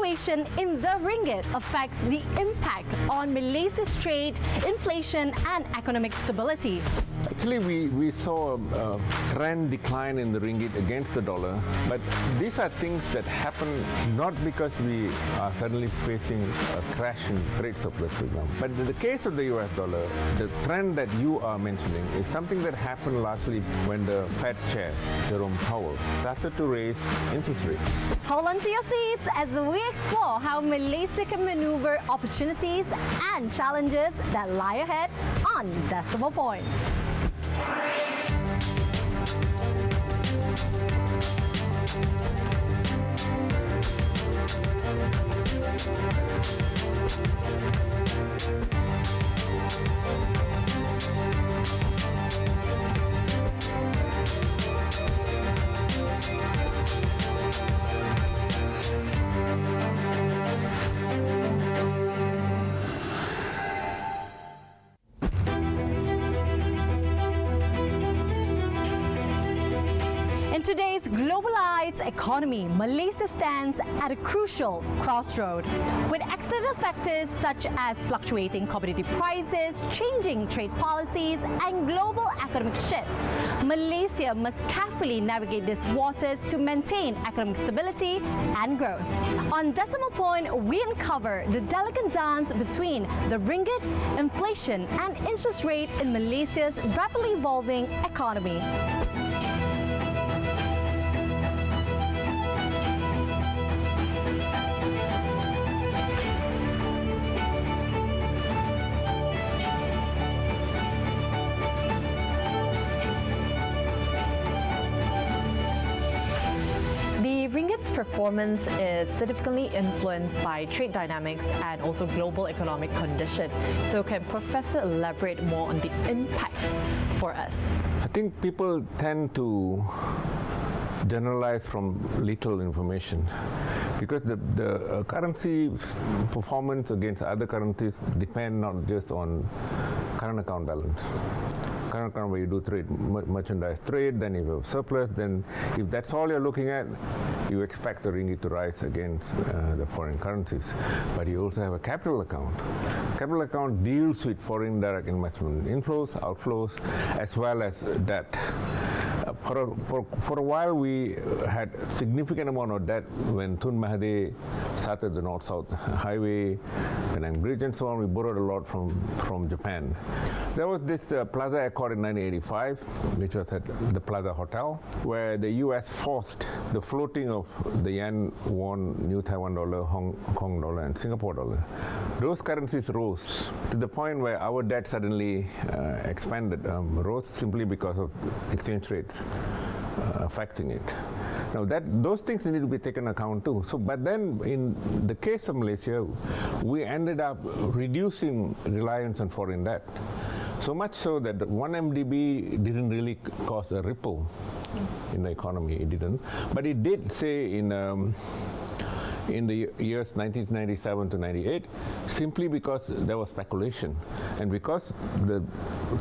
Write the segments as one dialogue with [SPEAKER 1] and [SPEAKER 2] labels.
[SPEAKER 1] fluctuation in the ringgit affects the impact on Malaysia's trade, inflation and economic stability.
[SPEAKER 2] Actually, we saw a trend decline in the ringgit against the dollar, but these are things that happen not because we are suddenly facing a crash in trade surplus, for example. But in the case of the US dollar, the trend that you are mentioning is something that happened last week when the Fed chair, Jerome Powell, started to raise interest rates.
[SPEAKER 1] Hold on to your seats as we explore how Malaysia can maneuver opportunities and challenges that lie ahead on Decimal Point. In today's globalized economy, Malaysia stands at a crucial crossroad. With external factors such as fluctuating commodity prices, changing trade policies, and global economic shifts, Malaysia must carefully navigate these waters to maintain economic stability and growth. On Decimal Point, we uncover the delicate dance between the ringgit, inflation, and interest rate in Malaysia's rapidly evolving economy.
[SPEAKER 3] The ringgit's performance is significantly influenced by trade dynamics and also global economic condition. So can Professor elaborate more on the impacts for us?
[SPEAKER 2] I think people tend to generalize from little information because the currency performance against other currencies depend not just on current account balance. Current account where you do trade, merchandise trade, then if you have surplus, then if that's all you're looking at, you expect the ringgit to rise against the foreign currencies. But you also have a capital account. Capital account deals with foreign direct investment inflows, outflows, as well as debt. For a while, we had significant amount of debt when Tun Mahathir started the North-South Highway, Penang Bridge, and so on. We borrowed a lot from Japan. There was this Plaza Accord in 1985, which was at the Plaza Hotel, where the U.S. forced the floating of the yen, won, New Taiwan dollar, Hong Kong dollar, and Singapore dollar. Those currencies rose to the point where our debt suddenly expanded, rose simply because of exchange rates affecting it. Now those things need to be taken account too. So, but then in the case of Malaysia, we ended up reducing reliance on foreign debt. So much so that 1 MDB didn't really cause a ripple in the economy. It didn't, but it did say in the years 1997 to 98, simply because there was speculation. And because the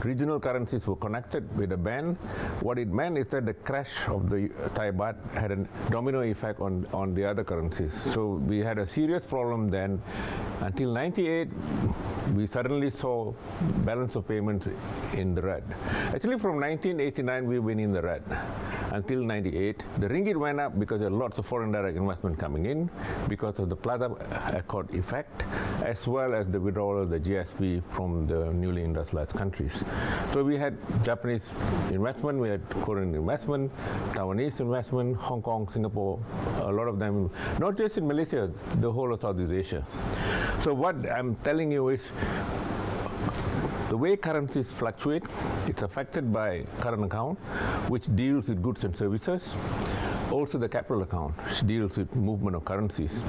[SPEAKER 2] regional currencies were connected with a band, what it meant is that the crash of the Thai baht had a domino effect on the other currencies. So we had a serious problem then. Until 98, we suddenly saw balance of payments in the red. Actually, from 1989, we've been in the red. Until 98, the ringgit went up because there are lots of foreign direct investment coming in, because of the Plaza Accord effect, as well as the withdrawal of the GSP from the newly industrialized countries. So we had Japanese investment, we had Korean investment, Taiwanese investment, Hong Kong, Singapore, a lot of them, not just in Malaysia, the whole of Southeast Asia. So what I'm telling you is, the way currencies fluctuate, it's affected by current account, which deals with goods and services. Also the capital account, which deals with movement of currencies.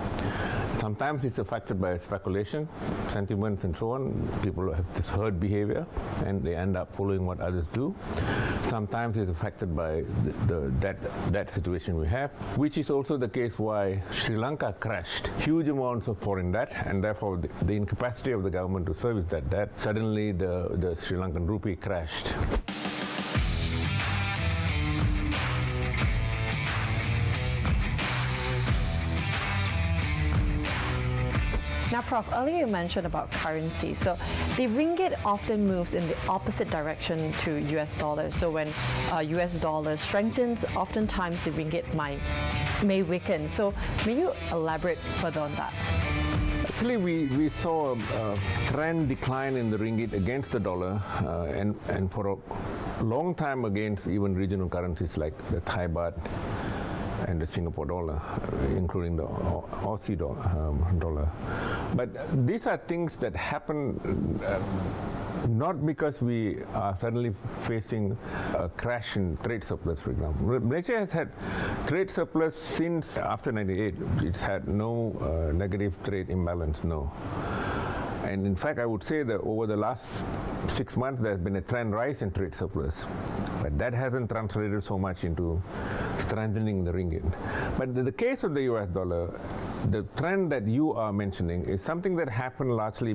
[SPEAKER 2] Sometimes it's affected by speculation, sentiments and so on. People have this herd behavior and they end up following what others do. Sometimes it's affected by the debt situation we have, which is also the case why Sri Lanka crashed. Huge amounts of foreign debt, and therefore the incapacity of the government to service that debt. Suddenly the Sri Lankan rupee crashed.
[SPEAKER 3] Now, Prof, earlier you mentioned about currency. So the ringgit often moves in the opposite direction to US dollars. So when US dollar strengthens, oftentimes the ringgit may weaken. So may you elaborate further on that?
[SPEAKER 2] Actually, we saw a trend decline in the ringgit against the dollar and for a long time against even regional currencies like the Thai baht and the Singapore dollar, including the Aussie dollar. But these are things that happen not because we are suddenly facing a crash in trade surplus, for example. Malaysia has had trade surplus since after 98. It's had no negative trade imbalance, no. And in fact, I would say that over the last 6 months, there's been a trend rise in trade surplus. But that hasn't translated so much into strengthening the ringgit. But in the case of the US dollar, the trend that you are mentioning is something that happened largely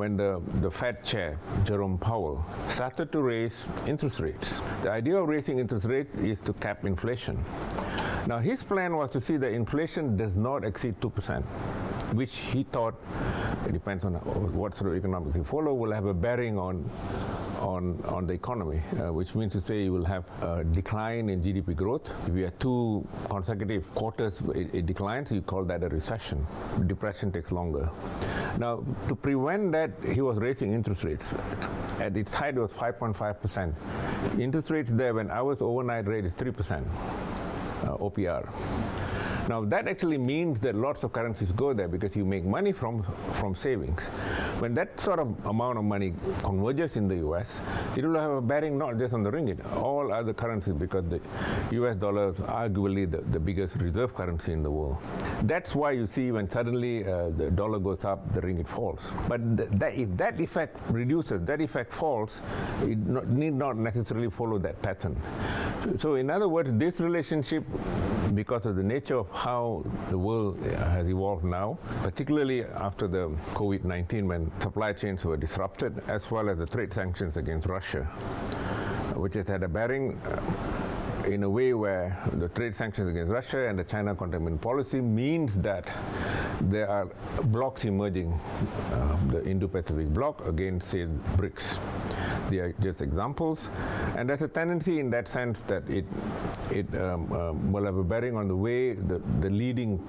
[SPEAKER 2] when the Fed chair, Jerome Powell, started to raise interest rates. The idea of raising interest rates is to cap inflation. Now, his plan was to see that inflation does not exceed 2%, which he thought, it depends on what sort of economics you follow, will have a bearing on the economy, which means to say you will have a decline in GDP growth. If you have 2 consecutive quarters it declines, you call that a recession. Depression takes longer. Now, to prevent that, he was raising interest rates. At its height, it was 5.5%. Interest rates there, when ours overnight rate is 3%, OPR. Now, that actually means that lots of currencies go there because you make money from savings. When that sort of amount of money converges in the US, it will have a bearing not just on the ringgit, all other currencies, because the US dollar is arguably the biggest reserve currency in the world. That's why you see when suddenly the dollar goes up, the ringgit falls. But if that effect reduces, that effect falls, it need not necessarily follow that pattern. So in other words, this relationship, because of the nature of how the world has evolved now, particularly after the COVID-19 when supply chains were disrupted, as well as the trade sanctions against Russia, which has had a bearing in a way where the trade sanctions against Russia and the China containment policy means that there are blocs emerging, the Indo-Pacific bloc against, say, BRICS. They are just examples, and there's a tendency in that sense that it will have a bearing on the way the leading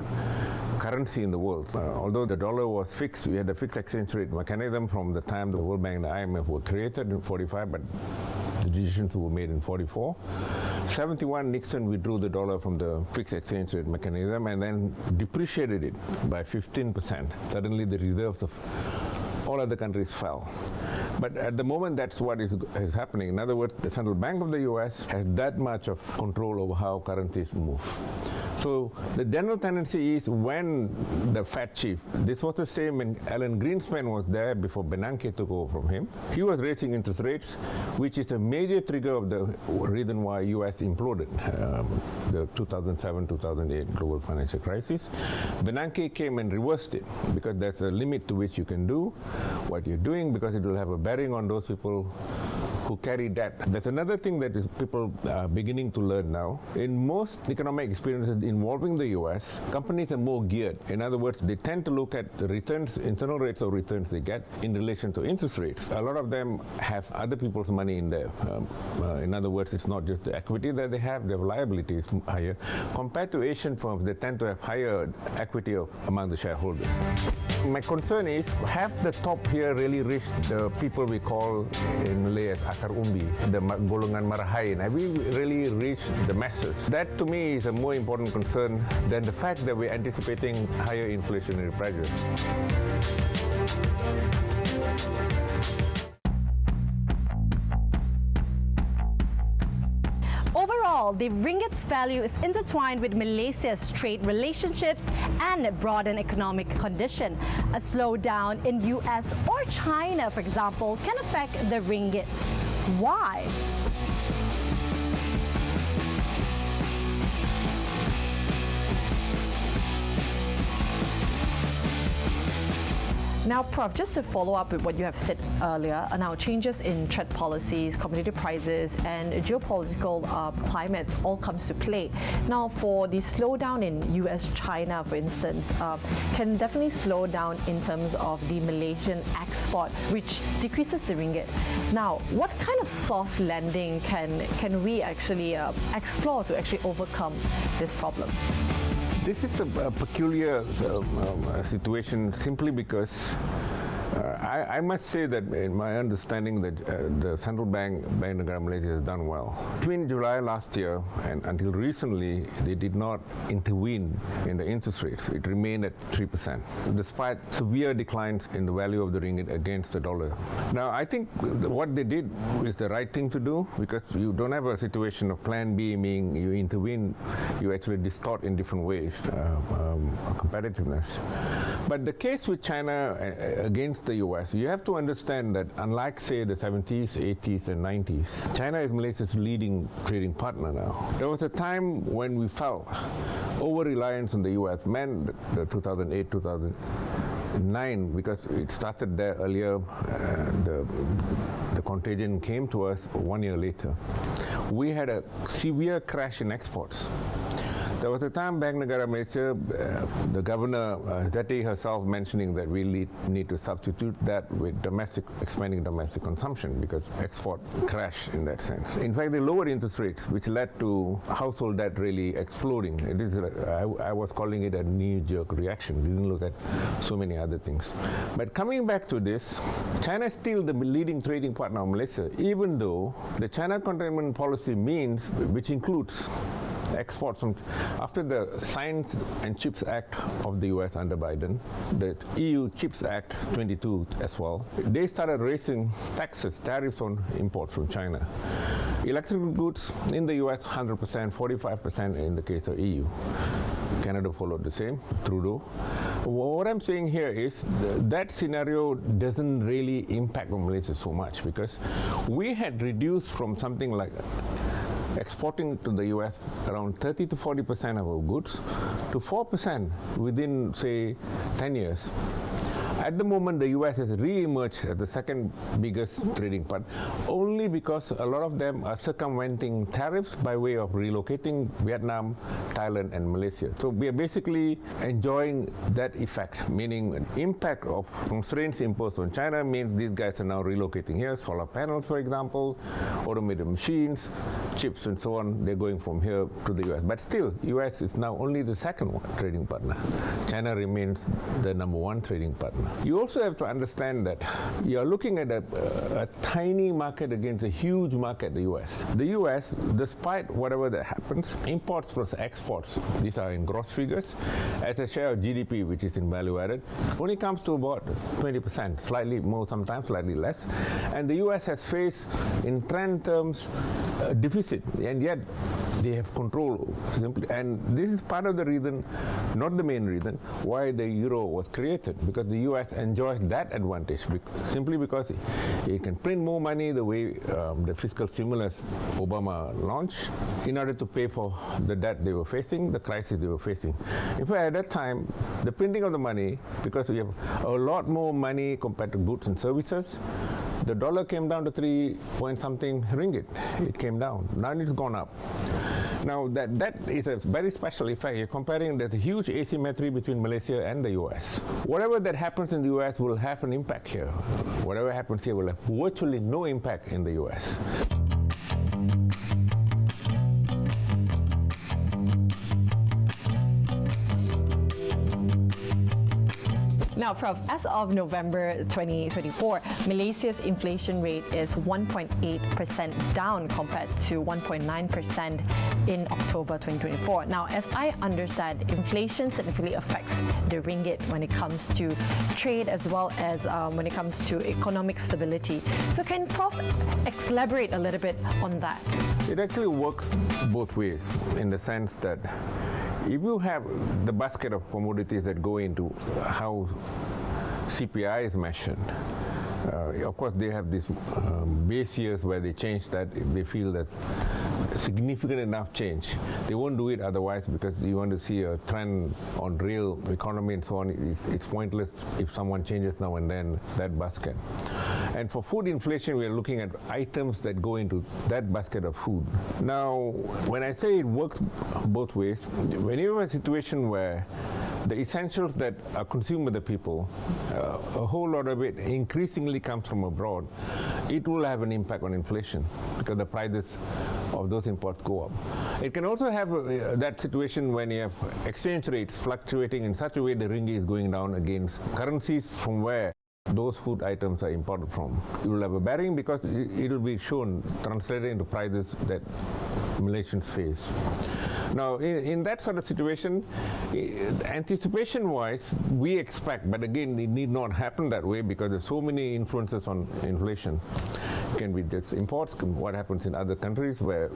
[SPEAKER 2] currency in the world. Although the dollar was fixed, we had a fixed exchange rate mechanism from the time the World Bank and the IMF were created in 45, but the decisions were made in 44. 71, Nixon withdrew the dollar from the fixed exchange rate mechanism and then depreciated it by 15%. Suddenly the reserves of all other countries fell. But at the moment, that's what is happening. In other words, the central bank of the US has that much of control over how currencies move. So the general tendency is when the Fed chief, this was the same when Alan Greenspan was there before Bernanke took over from him, he was raising interest rates, which is a major trigger of the reason why US imploded, the 2007-2008 global financial crisis. Bernanke came and reversed it because there's a limit to which you can do what you're doing because it will have a bearing on those people who carry debt. There's another thing that is people are beginning to learn now. In most economic experiences involving the US, companies are more geared. In other words, they tend to look at the returns, internal rates of returns they get in relation to interest rates. A lot of them have other people's money in there. In other words, it's not just the equity that they have liabilities higher. Compared to Asian firms, they tend to have higher equity among the shareholders. My concern is, have the top here really reached the people we call in Malay as akar umbi, the golongan marahain? Have we really reached the masses? That to me is a more important concern than the fact that we're anticipating higher inflationary pressures.
[SPEAKER 1] Overall, the ringgit's value is intertwined with Malaysia's trade relationships and broader economic condition. A slowdown in US or China, for example, can affect the ringgit. Why?
[SPEAKER 3] Now, Prof, just to follow up with what you have said earlier, now changes in trade policies, commodity prices, and geopolitical climate all comes to play. Now, for the slowdown in US-China, for instance, can definitely slow down in terms of the Malaysian export, which decreases the ringgit. Now, what kind of soft landing can we actually explore to actually overcome this problem?
[SPEAKER 2] This is a peculiar situation simply because I must say that in my understanding that the central bank, Bank Negara Malaysia, has done well. Between July last year and until recently, they did not intervene in the interest rates. It remained at 3%, despite severe declines in the value of the ringgit against the dollar. Now, I think what they did is the right thing to do, because you don't have a situation of plan B, meaning you intervene, you actually distort in different ways competitiveness. But the case with China against the US, you have to understand that unlike, say, the 70s, 80s, and 90s, China is Malaysia's leading trading partner now. There was a time when we felt over-reliance on the US meant the 2008, 2009, because it started there earlier, the contagion came to us 1 year later. We had a severe crash in exports. There was a time Bank Negara Malaysia, the governor, Zeti herself, mentioning that we need to substitute that with expanding domestic consumption, because export crashed in that sense. In fact, they lowered interest rates, which led to household debt really exploding. It is, I was calling it a knee-jerk reaction. We didn't look at so many other things. But coming back to this, China is still the leading trading partner of Malaysia, even though the China containment policy means, which includes exports from, after the Science and Chips Act of the US under Biden, the EU Chips Act 22 as well, they started raising taxes, tariffs on imports from China. Electrical goods in the US, 100%, 45% in the case of EU. Canada followed the same, Trudeau. What I'm saying here is that scenario doesn't really impact on Malaysia so much, because we had reduced from something like exporting to the US around 30 to 40% of our goods to 4% within, say, 10 years. At the moment, the US has re-emerged as the second biggest trading partner, only because a lot of them are circumventing tariffs by way of relocating Vietnam, Thailand, and Malaysia. So we are basically enjoying that effect, meaning an impact of constraints imposed on China means these guys are now relocating here, solar panels, for example, automated machines, chips, and so on. They're going from here to the US. But still, US is now only the second trading partner. China remains the number one trading partner. You also have to understand that you're looking at a tiny market against a huge market, the US. The US, despite whatever that happens, imports plus exports, these are in gross figures, as a share of GDP, which is in value added, only comes to about 20%, slightly more sometimes, slightly less. And the US has faced, in trend terms, a deficit, and yet they have control simply. And this is part of the reason, not the main reason, why the euro was created, because the US enjoys that advantage simply because it can print more money the way the fiscal stimulus Obama launched in order to pay for the debt they were facing, the crisis they were facing. In fact, at that time, the printing of the money, because we have a lot more money compared to goods and services, the dollar came down to 3 point something ringgit. It came down. Now it's gone up. Now that is a very special effect. You're comparing, there's a huge asymmetry between Malaysia and the US. Whatever that happens in the US will have an impact here. Whatever happens here will have virtually no impact in the US.
[SPEAKER 3] Now, Prof, as of November 2024, Malaysia's inflation rate is 1.8% down compared to 1.9% in October 2024. Now, as I understand, inflation significantly affects the ringgit when it comes to trade as well as when it comes to economic stability. So can Prof elaborate a little bit on that?
[SPEAKER 2] It actually works both ways, in the sense that if you have the basket of commodities that go into how CPI is measured, of course they have these base years where they change that if they feel that significant enough change. They won't do it otherwise, because you want to see a trend on real economy and so on. It's pointless if someone changes now and then that basket. And for food inflation, we are looking at items that go into that basket of food. Now, when I say it works both ways, when you have a situation where the essentials that are consumed by the people, a whole lot of it increasingly comes from abroad, it will have an impact on inflation because the prices of those imports go up. It can also have that situation when you have exchange rates fluctuating in such a way the ringgit is going down against currencies from where those food items are imported from. It will have a bearing because it will be shown, translated into prices that Malaysians face. Now, in that sort of situation, anticipation-wise, we expect, but again, it need not happen that way because there's so many influences on inflation. It can be just imports, what happens in other countries where,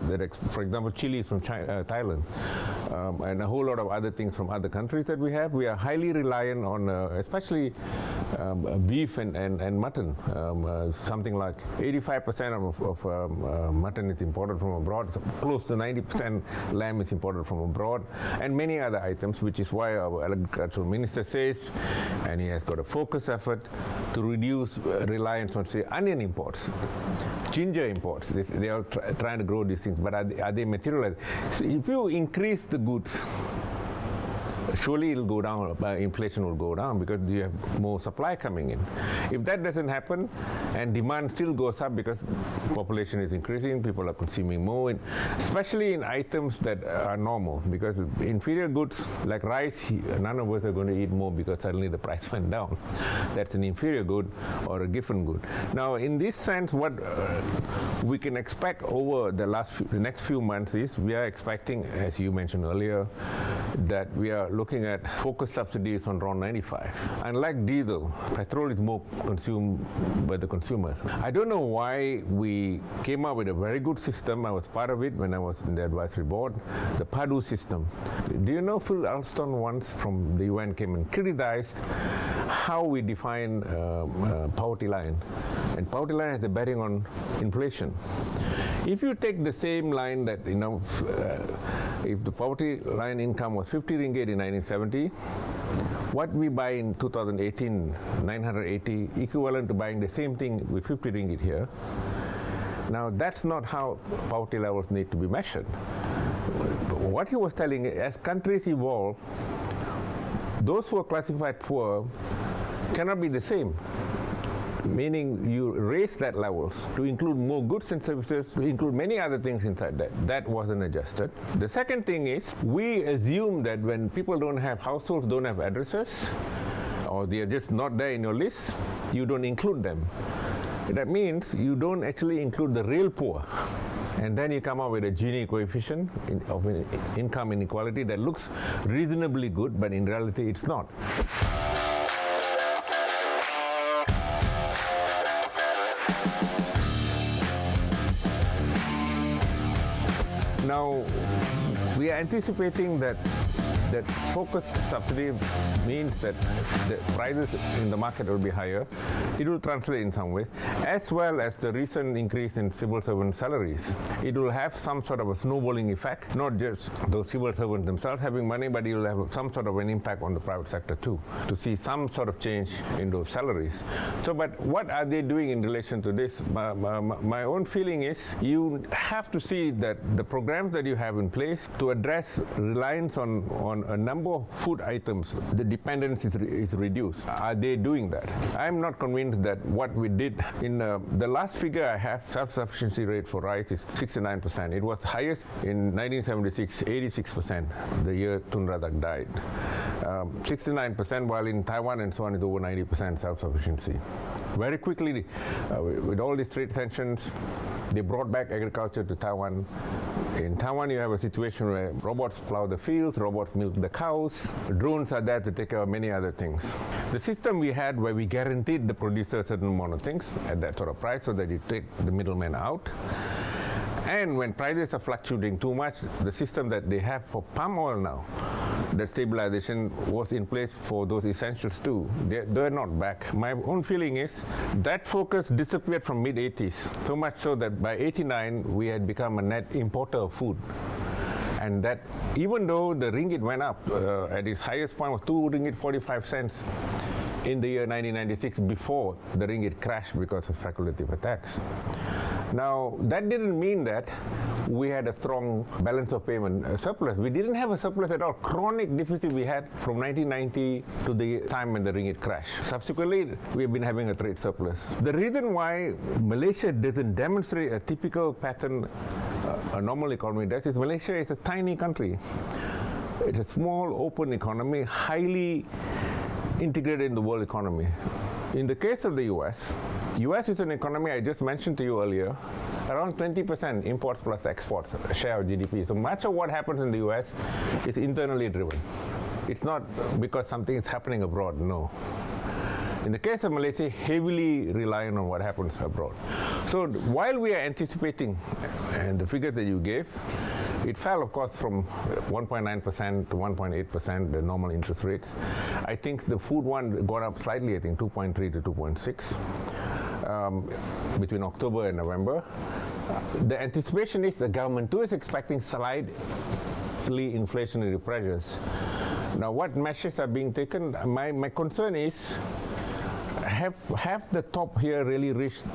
[SPEAKER 2] for example, chili from Thailand, and a whole lot of other things from other countries that we have. We are highly reliant on, especially beef and mutton. Something like 85% of mutton is imported from abroad. Close to 90% lamb is imported from abroad, and many other items, which is why our agricultural minister says, and he has got a focus effort to reduce reliance on, say, onion imports, ginger imports. They are trying to grow these things, but are they materialized? So if you increase the goods, surely it'll go down, inflation will go down because you have more supply coming in. If that doesn't happen and demand still goes up because population is increasing, people are consuming more, especially in items that are normal, because inferior goods like rice, none of us are going to eat more because suddenly the price went down. That's an inferior good or a given good. Now, in this sense, what we can expect over the next few months is we are expecting, as you mentioned earlier, that we are looking at focused subsidies on RON 95. Unlike diesel, petrol is more consumed by the consumers. I don't know why we came up with a very good system. I was part of it when I was in the advisory board, the Part1 system. Do you know Phil Alston once from the UN came and criticized how we define poverty line. And poverty line has a bearing on inflation. If you take the same line that, if the poverty line income was 50 ringgit in 1970, what we buy in 2018, 980, equivalent to buying the same thing with 50 ringgit here. Now, that's not how poverty levels need to be measured. What he was telling, as countries evolve, those who are classified poor cannot be the same. Meaning you raise that levels to include more goods and services, to include many other things inside that. That wasn't adjusted. The second thing is, we assume that when people don't have, households don't have addresses, or they are just not there in your list, you don't include them. That means you don't actually include the real poor. And then you come up with a Gini coefficient of income inequality that looks reasonably good, but in reality it's not. Now, we are anticipating that focused subsidy means that the prices in the market will be higher. It will translate in some ways, as well as the recent increase in civil servant salaries. It will have some sort of a snowballing effect, not just those civil servants themselves having money, but it will have some sort of an impact on the private sector too, to see some sort of change in those salaries. So, but what are they doing in relation to this? My own feeling is you have to see that the programs that you have in place to address reliance on a number of food items, the dependence is reduced. Are they doing that? I'm not convinced that what we did in the last figure I have, self-sufficiency rate for rice is 69%. It was highest in 1976, 86%, the year Tun Razak died. 69%, while in Taiwan and so on, it's over 90% self-sufficiency. Very quickly, with all these trade tensions, they brought back agriculture to Taiwan. In Taiwan, you have a situation where robots plow the fields, robots milk the cows, drones are there to take care of many other things. The system we had where we guaranteed the producer a certain amount of things at that sort of price so that you take the middleman out. And when prices are fluctuating too much, the system that they have for palm oil now, that stabilization was in place for those essentials too. They're not back. My own feeling is that focus disappeared from mid-80s, so much so that by 89 we had become a net importer of food. And that even though the ringgit went up, at its highest point was 2 ringgit 45 cents in the year 1996 before the ringgit crashed because of speculative attacks. Now, that didn't mean that we had a strong balance of payment surplus. We didn't have a surplus at all. Chronic deficit we had from 1990 to the time when the ringgit crashed. Subsequently, we have been having a trade surplus. The reason why Malaysia doesn't demonstrate a typical pattern a normal economy does is Malaysia is a tiny country. It's a small, open economy, highly integrated in the world economy. In the case of the US is an economy I just mentioned to you earlier, around 20% imports plus exports share of GDP. So much of what happens in the US is internally driven. It's not because something is happening abroad, no. In the case of Malaysia, heavily reliant on what happens abroad. So while we are anticipating, and the figures that you gave, it fell, of course, from 1.9% to 1.8%, the normal interest rates. I think the food one got up slightly, I think 2.3 to 2.6 between October and November. The anticipation is the government too is expecting slightly inflationary pressures. Now, what measures are being taken? My concern is, have the top here really reached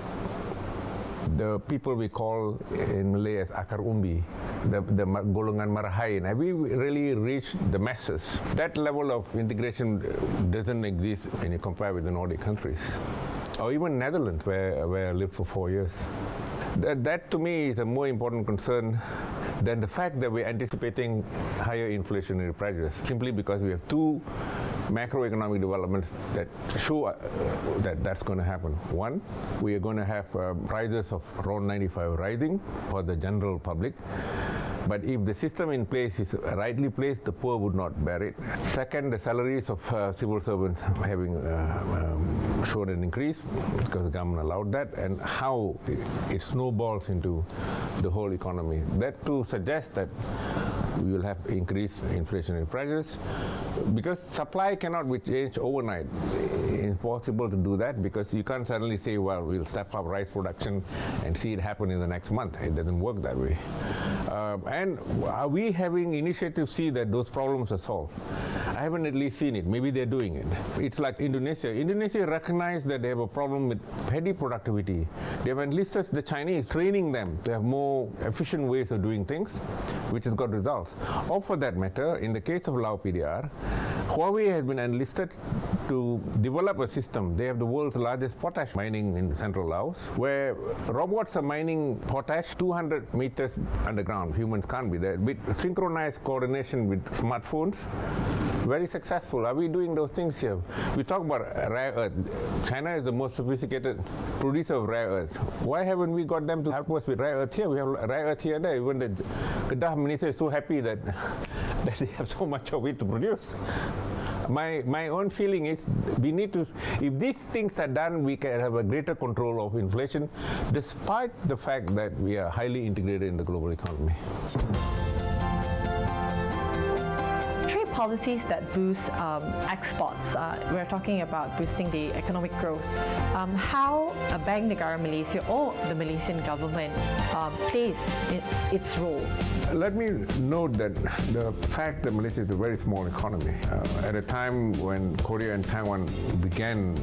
[SPEAKER 2] the people we call in Malay as akar umbi, the golongan marahain? Have we really reached the masses? That level of integration doesn't exist when you compare with the Nordic countries, or even Netherlands, where I lived for 4 years. That to me is a more important concern than the fact that we're anticipating higher inflationary pressures, simply because we have two macroeconomic developments that show that that's going to happen. One, we are going to have prices of around 95 rising for the general public. But if the system in place is rightly placed, the poor would not bear it. Second, the salaries of civil servants having shown an increase because the government allowed that, and how it snowballs into the whole economy. That too suggests that we will have increased inflationary pressures, because supply cannot be changed overnight. It's impossible to do that, because you can't suddenly say, well, we'll step up rice production and see it happen in the next month. It doesn't work that way. And are we having initiatives to see that those problems are solved? I haven't at least seen it. Maybe they're doing it. It's like Indonesia. Indonesia recognized that they have a problem with paddy productivity. They have enlisted the Chinese, training them to have more efficient ways of doing things, which has got results. Or for that matter, in the case of Lao PDR, Huawei has been enlisted to develop a system. They have the world's largest potash mining in central Laos, where robots are mining potash 200 meters underground. Humans can't be there. With synchronized coordination with smartphones, very successful. Are we doing those things here? We talk about rare earth. China is the most sophisticated producer of rare earths. Why haven't we got them to help us with rare earth here? We have rare earth here and there. Even the Kedah minister is so happy that they have so much of it to produce. My own feeling is we need to, if these things are done, we can have a greater control of inflation, despite the fact that we are highly integrated in the global economy.
[SPEAKER 3] Policies that boost exports. We're talking about boosting the economic growth. How Bank Negara Malaysia or the Malaysian government plays its role?
[SPEAKER 2] Let me note that the fact that Malaysia is a very small economy, at a time when Korea and Taiwan began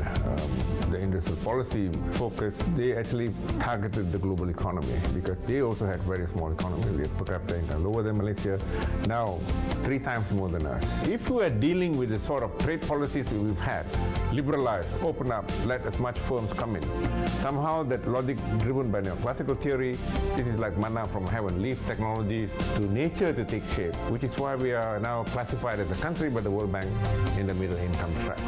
[SPEAKER 2] the industrial policy focus, they actually targeted the global economy, because they also had very small economies. Their per capita income lower than Malaysia, now 3 times more than us. If we are dealing with the sort of trade policies that we've had, liberalize, open up, let as much firms come in, somehow that logic driven by neoclassical theory, this is like manna from heaven, leave technologies to nature to take shape, which is why we are now classified as a country by the World Bank in the middle income trap.